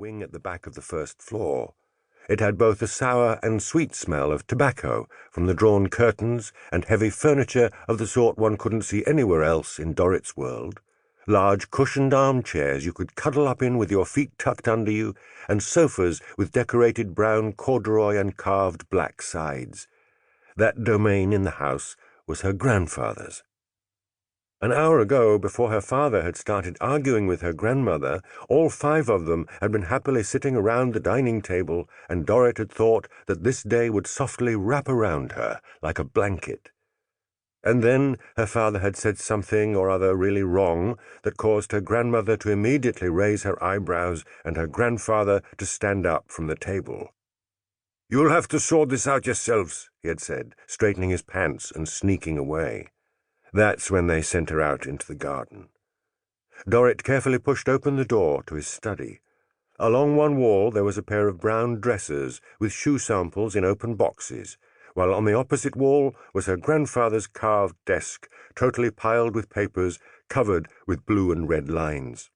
wing at the back of the first floor. It had both a sour and sweet smell of tobacco from the drawn curtains and heavy furniture of the sort one couldn't see anywhere else in Dorrit's world. Large cushioned armchairs you could cuddle up in with your feet tucked under you, and sofas with decorated brown corduroy and carved black sides. That domain in the house was her grandfather's. An hour ago, before her father had started arguing with her grandmother, all 5 of them had been happily sitting around the dining table, and Dorrit had thought that this day would softly wrap around her like a blanket. And then her father had said something or other really wrong that caused her grandmother to immediately raise her eyebrows and her grandfather to stand up from the table. "You'll have to sort this out yourselves," he had said, straightening his pants and sneaking away. That's when they sent her out into the garden. Dorrit carefully pushed open the door to his study. Along one wall there was a pair of brown dressers with shoe samples in open boxes, while on the opposite wall was her grandfather's carved desk, totally piled with papers covered with blue and red lines.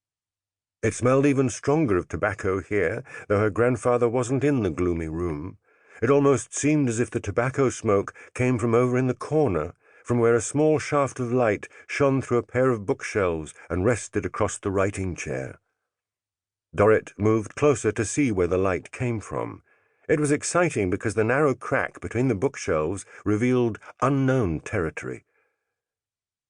It smelled even stronger of tobacco here, though her grandfather wasn't in the gloomy room. It almost seemed as if the tobacco smoke came from over in the corner, from where a small shaft of light shone through a pair of bookshelves and rested across the writing chair. Dorrit moved closer to see where the light came from. It was exciting because the narrow crack between the bookshelves revealed unknown territory.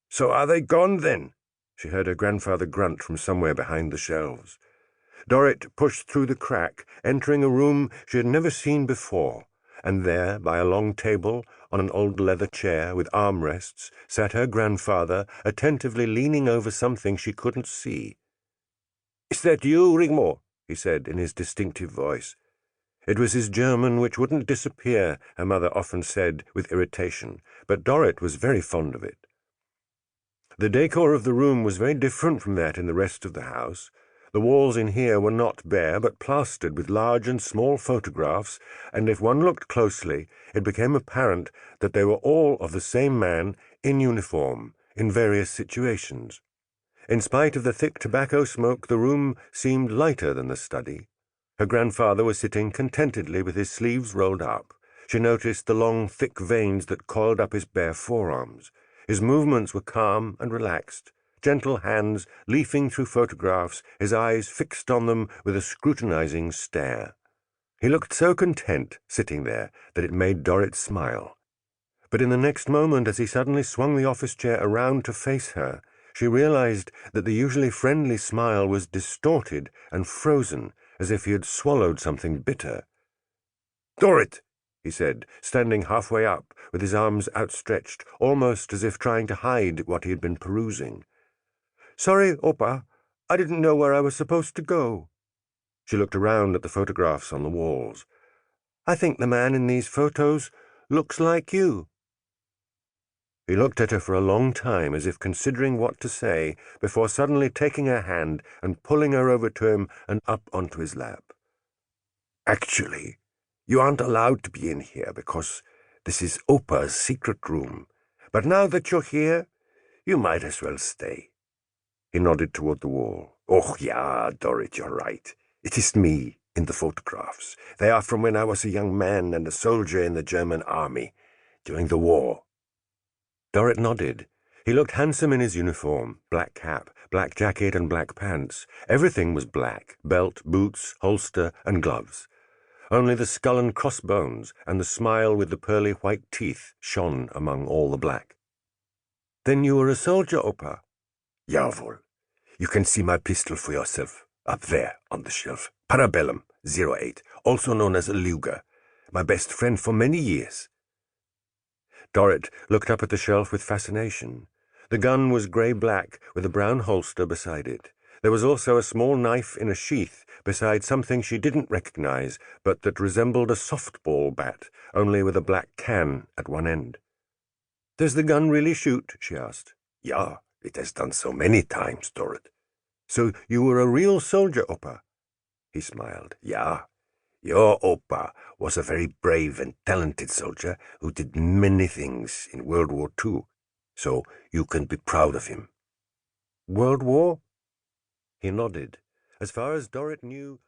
"So are they gone, then?" she heard her grandfather grunt from somewhere behind the shelves. Dorrit pushed through the crack, entering a room she had never seen before, and there, by a long table, on an old leather chair with armrests, sat her grandfather, attentively leaning over something she couldn't see. "Is that you, Rigmor?" he said in his distinctive voice. It was his German, which wouldn't disappear, her mother often said with irritation, but Dorrit was very fond of it. The decor of the room was very different from that in the rest of the house. The walls in here were not bare, but plastered with large and small photographs, and if one looked closely, it became apparent that they were all of the same man, in uniform, in various situations. In spite of the thick tobacco smoke, the room seemed lighter than the study. Her grandfather was sitting contentedly with his sleeves rolled up. She noticed the long, thick veins that coiled up his bare forearms. His movements were calm and relaxed, gentle hands leafing through photographs, his eyes fixed on them with a scrutinizing stare. He looked so content, sitting there, that it made Dorrit smile. But in the next moment, as he suddenly swung the office chair around to face her, she realized that the usually friendly smile was distorted and frozen, as if he had swallowed something bitter. "Dorrit!" he said, standing halfway up, with his arms outstretched, almost as if trying to hide what he had been perusing. "Sorry, Opa. I didn't know where I was supposed to go." She looked around at the photographs on the walls. "I think the man in these photos looks like you." He looked at her for a long time, as if considering what to say, before suddenly taking her hand and pulling her over to him and up onto his lap. "Actually, you aren't allowed to be in here because this is Opa's secret room. But now that you're here, you might as well stay." He nodded toward the wall. "Oh, yeah, Dorrit, you're right. It is me in the photographs. They are from when I was a young man and a soldier in the German army during the war." Dorrit nodded. He looked handsome in his uniform, black cap, black jacket and black pants. Everything was black, belt, boots, holster and gloves. Only the skull and crossbones and the smile with the pearly white teeth shone among all the black. "Then you were a soldier, Opa?" "Jawohl. You can see my pistol for yourself, up there on the shelf. Parabellum 08, also known as a Luger. My best friend for many years." Dorrit looked up at the shelf with fascination. The gun was grey-black, with a brown holster beside it. There was also a small knife in a sheath beside something she didn't recognize, but that resembled a softball bat, only with a black can at one end. "Does the gun really shoot?" she asked. "Yeah, it has done so many times, Dorrit." "So you were a real soldier, Opa?" He smiled. "Yeah. Your Opa was a very brave and talented soldier who did many things in World War II, so you can be proud of him." "World War?" He nodded. As far as Dorrit knew,